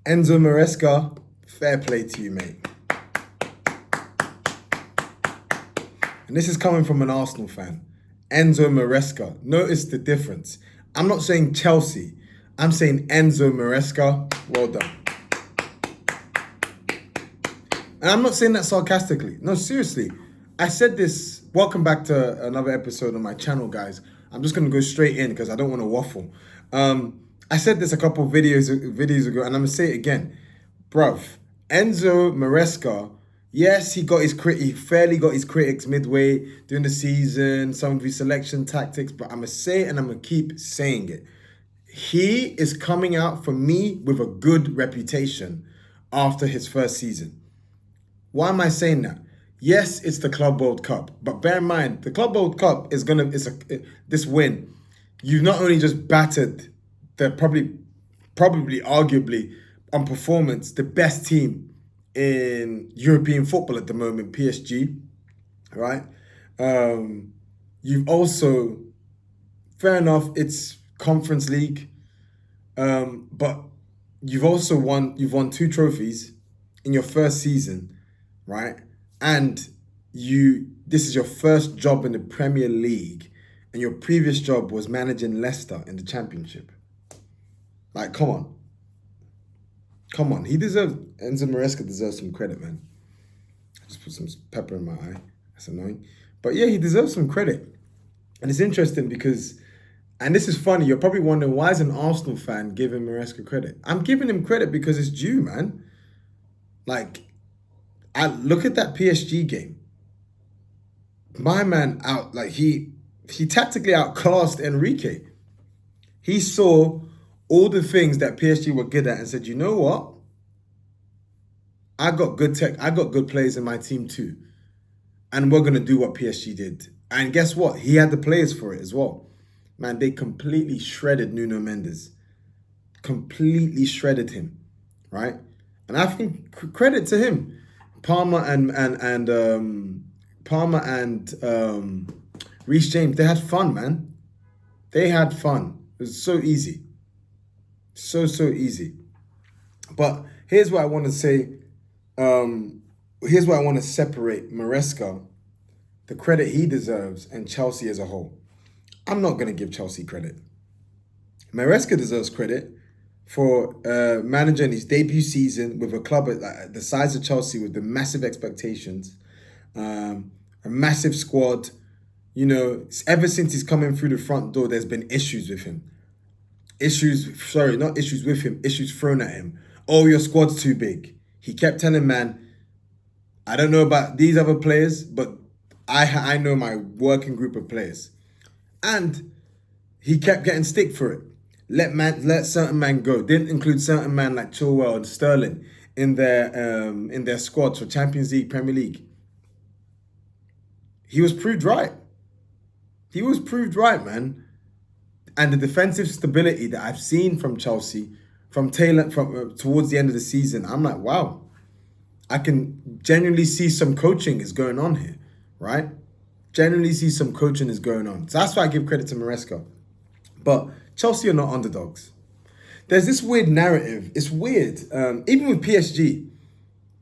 Enzo Maresca, fair play to you, mate. And this is coming from an Arsenal fan. Enzo Maresca. Notice the difference. I'm not saying Chelsea. I'm saying Enzo Maresca. Well done. And I'm not saying that sarcastically. No, seriously. I said this. Welcome back to another episode on my channel, guys. I'm just going to go straight in because I don't want to waffle. I said this a couple of videos ago, and I'm going to say it again. Bruv, Enzo Maresca, yes, he fairly got his critics midway during the season, some of his selection tactics, but I'm going to say it and I'm going to keep saying it. He is coming out for me with a good reputation after his first season. Why am I saying that? Yes, it's the Club World Cup, but bear in mind, the Club World Cup is this win. You've not only just battered the probably arguably on performance the best team in European football at the moment, PSG, right? You've also, fair enough, it's Conference League, but you've won 2 trophies in your first season, right? And this is your first job in the Premier League, and your previous job was managing Leicester in the Championship. Like, come on. Enzo Maresca deserves some credit, man. I just put some pepper in my eye. That's annoying. But yeah, he deserves some credit. And it's interesting because, and this is funny, you're probably wondering, why is an Arsenal fan giving Maresca credit? I'm giving him credit because it's due, man. Like, I look at that PSG game. My man he tactically outclassed Enrique. He saw all the things that PSG were good at and said, you know what? I got good players in my team too. And we're going to do what PSG did. And guess what? He had the players for it as well. Man, they completely shredded Nuno Mendes. Completely shredded him, right? And I think credit to him. Palmer and Reece James, they had fun, man. They had fun. It was so easy. So easy. But here's what I want to say. Here's what I want to separate Maresca, the credit he deserves, and Chelsea as a whole. I'm not going to give Chelsea credit. Maresca deserves credit for managing his debut season with a club the size of Chelsea with the massive expectations, a massive squad. You know, ever since he's come in through the front door, there's been issues with him. Issues thrown at him. Oh, your squad's too big. He kept telling man, I don't know about these other players, but I know my working group of players. And he kept getting stick for it. Let certain man go. Didn't include certain man like Chilwell and Sterling in their squads for Champions League, Premier League. He was proved right. He was proved right, man. And the defensive stability that I've seen from Chelsea, from towards the end of the season, I'm like, wow. I can genuinely see some coaching is going on here, right? Genuinely see some coaching is going on. So that's why I give credit to Maresca. But Chelsea are not underdogs. There's this weird narrative. It's weird. Even with PSG,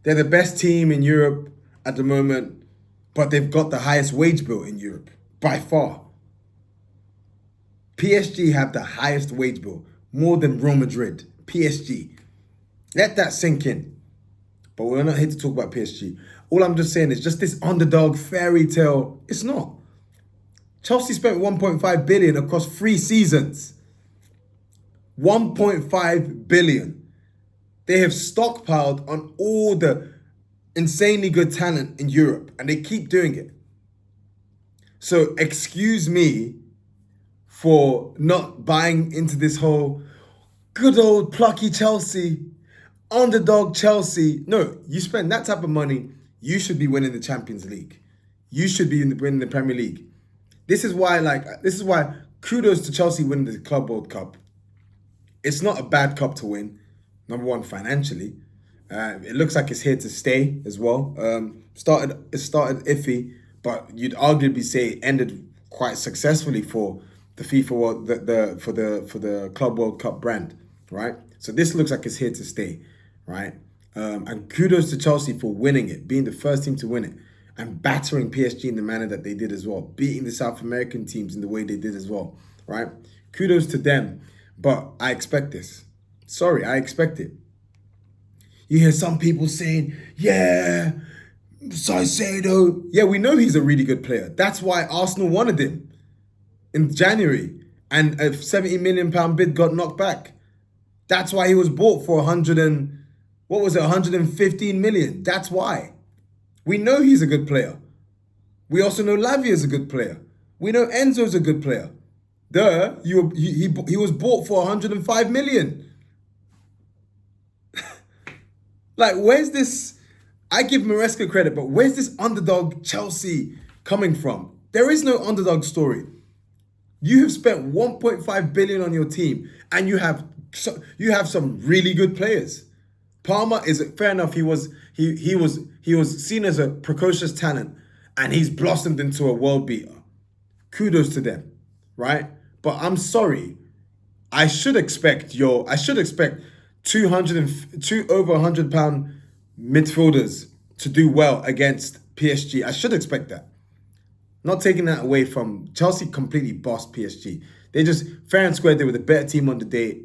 they're the best team in Europe at the moment, but they've got the highest wage bill in Europe, by far. PSG have the highest wage bill, more than Real Madrid. PSG. Let that sink in. But we're not here to talk about PSG. All I'm just saying is just this underdog fairy tale. It's not. Chelsea spent 1.5 billion across 3 seasons. 1.5 billion. They have stockpiled on all the insanely good talent in Europe, and they keep doing it. So excuse me for not buying into this whole good old plucky Chelsea, underdog Chelsea. No, you spend that type of money, you should be winning the Champions League. You should be winning the Premier League. This is why kudos to Chelsea winning the Club World Cup. It's not a bad cup to win. Number one, financially. It looks like it's here to stay as well. It started iffy, but you'd arguably say it ended quite successfully for the FIFA for the Club World Cup brand, right? So this looks like it's here to stay, right? And kudos to Chelsea for winning it, being the first team to win it, and battering PSG in the manner that they did as well, beating the South American teams in the way they did as well, right? Kudos to them, but I expect this. Sorry, I expect it. You hear some people saying, yeah, Caicedo. Yeah, we know he's a really good player. That's why Arsenal wanted him in January, and a £70 million bid got knocked back. That's why he was bought for 115 million. That's why. We know he's a good player. We also know Lavia is a good player. We know Enzo's a good player. He was bought for 105 million. Like, where's this? I give Maresca credit, but where's this underdog Chelsea coming from? There is no underdog story. You have spent 1.5 billion on your team, and you have some really good players. Palmer is fair enough. He was seen as a precocious talent, and he's blossomed into a world beater. Kudos to them, right? But I'm sorry, I should expect two over £100 midfielders to do well against PSG. I should expect that. Not taking that away from Chelsea, completely bossed PSG. They just fair and square. They were the better team on the day.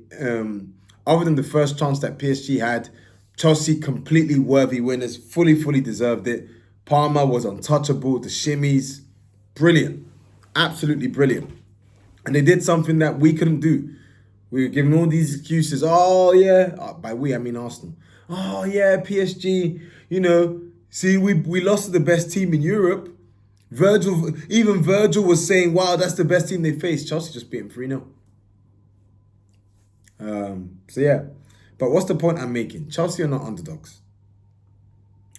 Other than the first chance that PSG had, Chelsea completely worthy winners, fully deserved it. Palmer was untouchable. The shimmies, brilliant, absolutely brilliant. And they did something that we couldn't do. We were giving all these excuses. Oh yeah, by we I mean Arsenal. Oh yeah, PSG. See, we lost to the best team in Europe. Even Virgil was saying, wow, that's the best team they faced. Chelsea just beat him 3-0. So yeah. But what's the point I'm making? Chelsea are not underdogs.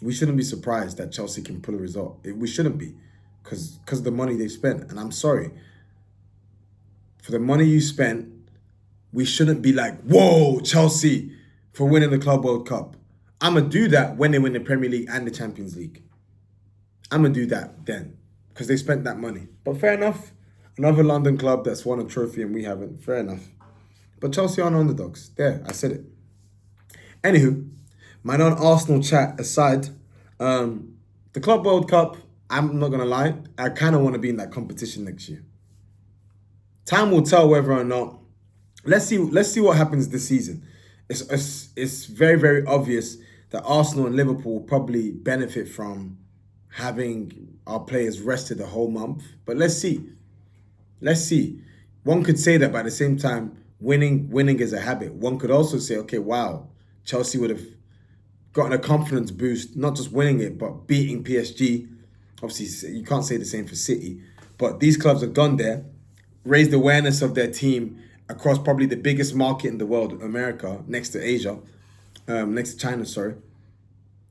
We shouldn't be surprised that Chelsea can pull a result. We shouldn't be, because of the money they spent. And I'm sorry. For the money you spent, we shouldn't be like, whoa, Chelsea, for winning the Club World Cup. I'm going to do that when they win the Premier League and the Champions League. I'm going to do that then, because they spent that money. But fair enough. Another London club that's won a trophy and we haven't. Fair enough. But Chelsea aren't underdogs. There, I said it. Anywho, my non-Arsenal chat aside, the Club World Cup, I'm not going to lie, I kind of want to be in that competition next year. Time will tell whether or not. Let's see what happens this season. It's very obvious that Arsenal and Liverpool will probably benefit from having our players rested the whole month. But let's see. One could say that, but at the same time, winning is a habit. One could also say, okay, wow, Chelsea would have gotten a confidence boost, not just winning it, but beating PSG. Obviously, you can't say the same for City. But these clubs have gone there, raised awareness of their team across probably the biggest market in the world, America, next to Asia, next to China, sorry.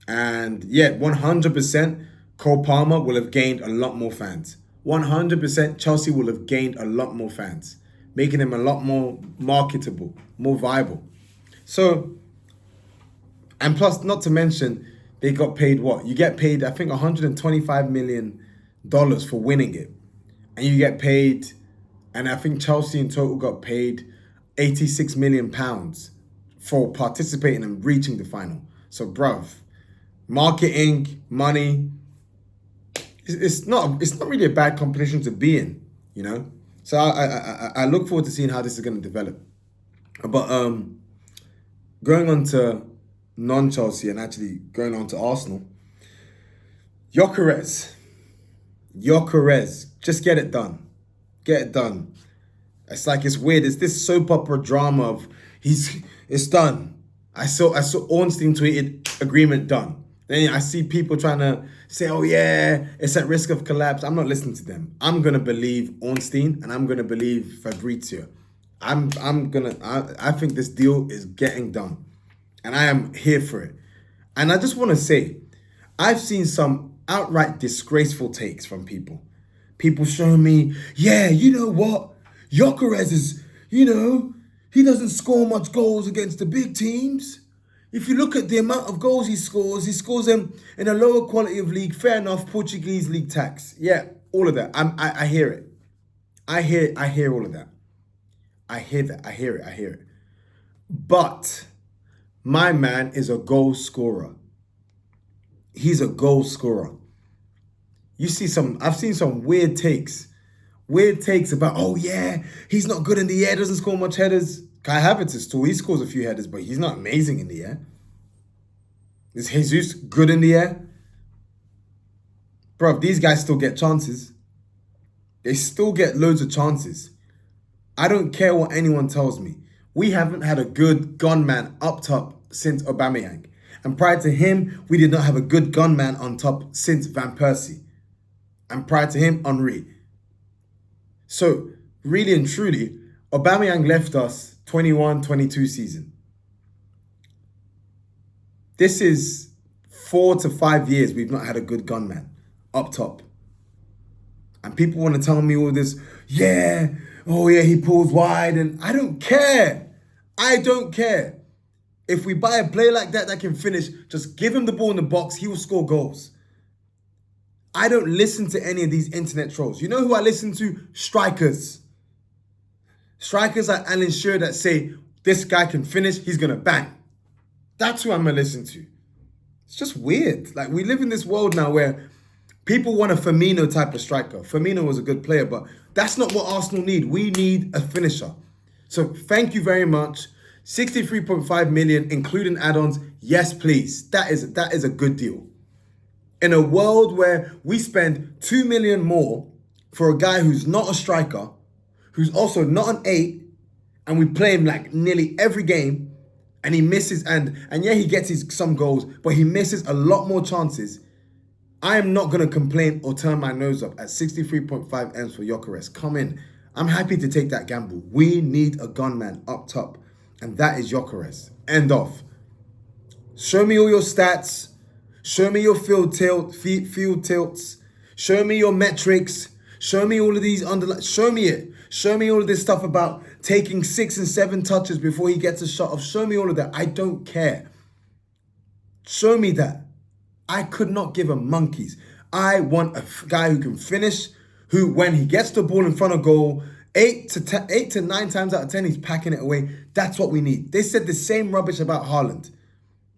And yeah, 100% Cole Palmer will have gained a lot more fans. 100% Chelsea will have gained a lot more fans, making them a lot more marketable, more viable. So, and plus, not to mention, they got paid what? You get paid, I think, $125 million for winning it. And you get paid, and I think Chelsea in total got paid £86 million for participating and reaching the final. So, bruv, marketing, money, it's not really a bad competition to be in, So I look forward to seeing how this is going to develop. But going on to non-Chelsea and actually going on to Arsenal, Gyokeres, just get it done. It's like, it's weird. It's this soap opera drama of it's done. I saw Ornstein tweeted agreement done. Then I see people trying to say, oh yeah, it's at risk of collapse. I'm not listening to them. I'm gonna believe Ornstein and I'm gonna believe Fabrizio. I think this deal is getting done. And I am here for it. And I just want to say, I've seen some outright disgraceful takes from people. People showing me, yeah, you know what? Gyokeres is, he doesn't score much goals against the big teams. If you look at the amount of goals he scores them in a lower quality of league. Fair enough, Portuguese league tax. Yeah, all of that. I hear it. I hear all of that. I hear it. But my man is a goal scorer. He's a goal scorer. I've seen some weird takes. Weird takes about, oh yeah, he's not good in the air, doesn't score much headers. Kai Havertz is tall, he scores a few headers, but he's not amazing in the air. Is Jesus good in the air? Bro, these guys still get chances. They still get loads of chances. I don't care what anyone tells me. We haven't had a good gunman up top since Aubameyang. And prior to him, we did not have a good gunman on top since Van Persie. And prior to him, Henry. So, really and truly, Aubameyang left us 21-22 season. This is 4 to 5 years we've not had a good gunman up top. And people want to tell me all this, yeah, oh yeah, he pulls wide, and I don't care. I don't care. If we buy a player like that can finish, just give him the ball in the box, he will score goals. I don't listen to any of these internet trolls. You know who I listen to? Strikers. Strikers like Alan Shearer that say, this guy can finish, he's going to bang. That's who I'm going to listen to. It's just weird. Like, we live in this world now where people want a Firmino type of striker. Firmino was a good player, but that's not what Arsenal need. We need a finisher. So thank you very much. 63.5 million, including add-ons. Yes, please. That is a good deal. In a world where we spend 2 million more for a guy who's not a striker, who's also not an 8, and we play him like nearly every game, and he misses, and yeah, he gets some goals, but he misses a lot more chances. I am not going to complain or turn my nose up at 63.5 M's for Gyokeres. Come in. I'm happy to take that gamble. We need a gunman up top, and that is Gyokeres. End off. Show me all your stats. Show me your field tilts. Show me your metrics. Show me all of these show me it. Show me all of this stuff about taking 6 and 7 touches before he gets a shot off. Show me all of that. I don't care. Show me that. I could not give a monkeys. I want a guy who can finish, who, when he gets the ball in front of goal, 8 to 9 times out of 10, he's packing it away. That's what we need. They said the same rubbish about Haaland.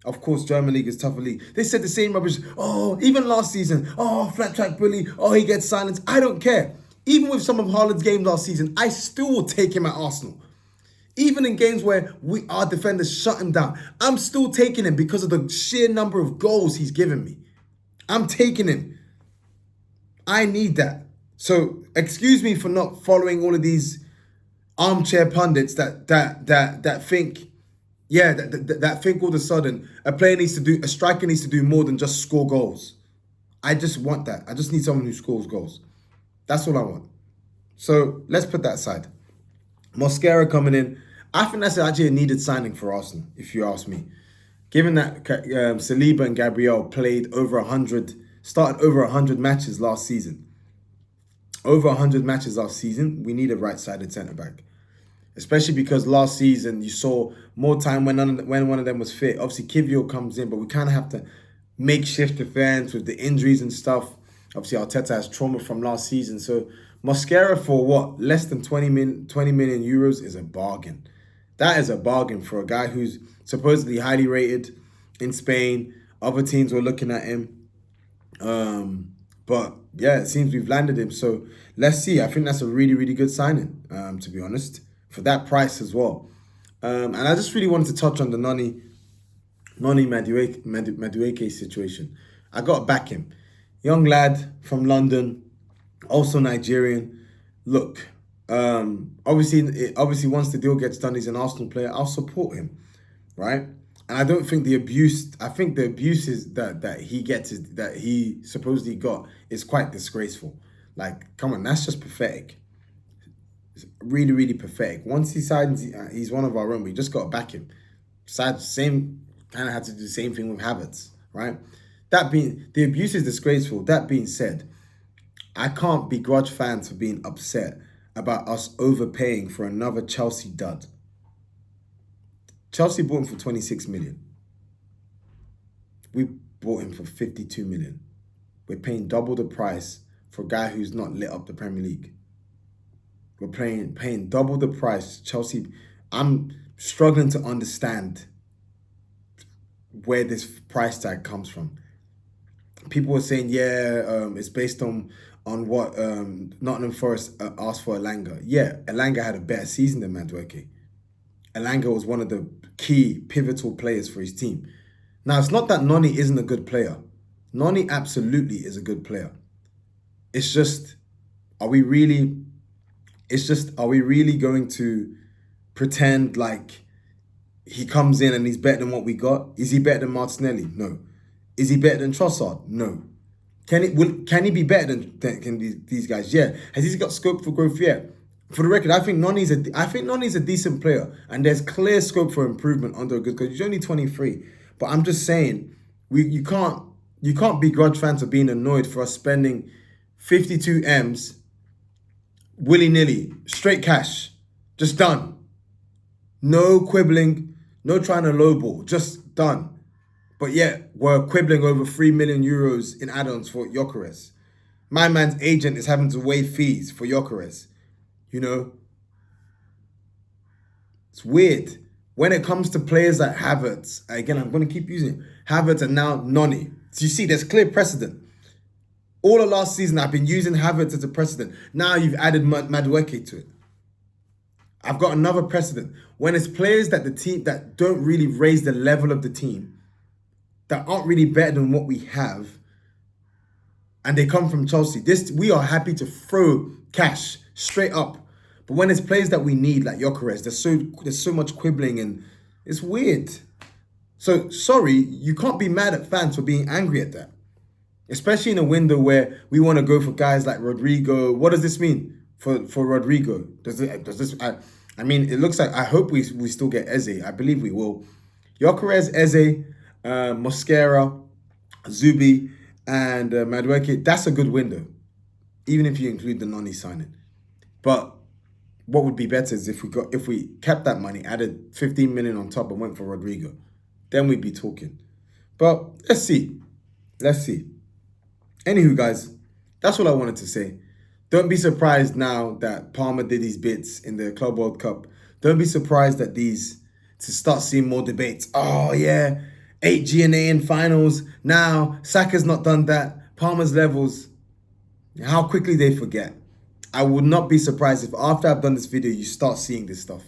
Of course, German league is tougher league. They said the same rubbish. Oh, even last season. Oh, flat track bully. Oh, he gets silenced. I don't care. Even with some of Haaland's games last season, I still will take him at Arsenal. Even in games where our defenders shut him down, I'm still taking him because of the sheer number of goals he's given me. I'm taking him. I need that. So excuse me for not following all of these armchair pundits that think, yeah, that think all of a sudden a striker needs to do more than just score goals. I just want that. I just need someone who scores goals. That's all I want. So let's put that aside. Mosquera coming in. I think that's actually a needed signing for Arsenal, if you ask me. Given that Saliba and Gabriel started over 100 matches last season. Over 100 matches last season, we need a right-sided centre-back. Especially because last season, you saw more time when one of them was fit. Obviously, Kivior comes in, but we kind of have to make shift defense with the injuries and stuff. Obviously, Arteta has trauma from last season. So, Mosquera for what? Less than 20 million euros is a bargain. That is a bargain for a guy who's supposedly highly rated in Spain. Other teams were looking at him. But yeah, it seems we've landed him. So let's see. I think that's a really, really good signing, to be honest, for that price as well. And I just really wanted to touch on the Noni Madueke situation. I got to back him. Young lad from London, also Nigerian. Look, obviously once the deal gets done, he's an Arsenal player. I'll support him, right? And I don't think the abuse. I think the abuse is that he supposedly got is quite disgraceful. Like, come on, that's just pathetic. It's really, really pathetic. Once he signs, he's one of our own. We just got to back him. Same kind of had to do the same thing with Havertz, right? That being, the abuse is disgraceful. That being said, I can't begrudge fans for being upset about us overpaying for another Chelsea dud. Chelsea bought him for 26 million. We bought him for 52 million. We're paying double the price for a guy who's not lit up the Premier League. We're paying double the price. Chelsea, struggling to understand where this price tag comes from. People were saying, yeah, it's based on what Nottingham Forest asked for Elanga. Yeah, Elanga had a better season than Madueke. Elanga was one of the key pivotal players for his team. Now, it's not that Noni isn't a good player. Noni absolutely is a good player. It's just, are we really going to pretend like he comes in and he's better than what we got? Is he better than Martinelli? No. Is he better than Trossard? No. Can he be better than these guys? Yeah. Has he got scope for growth? Yeah. For the record, I think Noni's a decent player, and there's clear scope for improvement under a good coach. He's only 23, but I'm just saying, you can't begrudge fans for being annoyed for us spending 52 M's willy-nilly, straight cash, just done. No quibbling, no trying to lowball, just done. But yet, we're quibbling over 3 million euros in add-ons for Gyokeres. My man's agent is having to waive fees for Gyokeres. You know, it's weird. When it comes to players like Havertz, again, I'm going to keep using it. Havertz and now Noni. So you see, there's clear precedent. All of last season, I've been using Havertz as a precedent. Now you've added Madueke to it. I've got another precedent. When it's players that the team that don't really raise the level of the team, that aren't really better than what we have, and they come from Chelsea, we are happy to throw cash straight up. But when it's players that we need, like Gyokeres, there's so much quibbling and it's weird. So sorry, you can't be mad at fans for being angry at that. Especially in a window where we want to go for guys like Rodrigo. What does this mean for Rodrigo? I mean, it looks like, I hope we still get Eze. I believe we will. Gyokeres, Eze, Mosquera, Zubi, and Madueke. That's a good window, even if you include the Noni signing. But what would be better is if we kept that money, added 15 million on top, and went for Rodrigo. Then we'd be talking. But let's see. Anywho, guys, that's all I wanted to say. Don't be surprised now that Palmer did these bits in the Club World Cup. Don't be surprised that to start seeing more debates. Oh, yeah, 8 GNA in finals. Now, Saka's not done that. Palmer's levels. How quickly they forget. I would not be surprised if after I've done this video, you start seeing this stuff.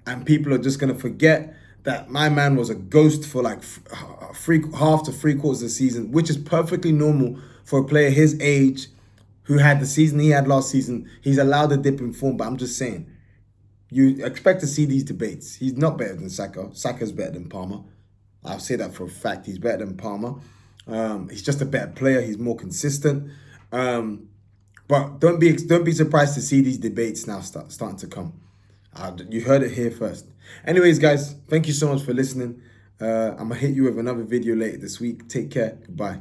And people are just going to forget that my man was a ghost for like half to 3/4 of the season, which is perfectly normal for a player his age who had the season he had last season. He's allowed a dip in form, but I'm just saying, you expect to see these debates. He's not better than Saka. Saka's better than Palmer. I'll say that for a fact. He's better than Palmer. He's just a better player. He's more consistent. But don't be surprised to see these debates now starting to come. You heard it here first. Anyways, guys, thank you so much for listening. I'm going to hit you with another video later this week. Take care. Goodbye.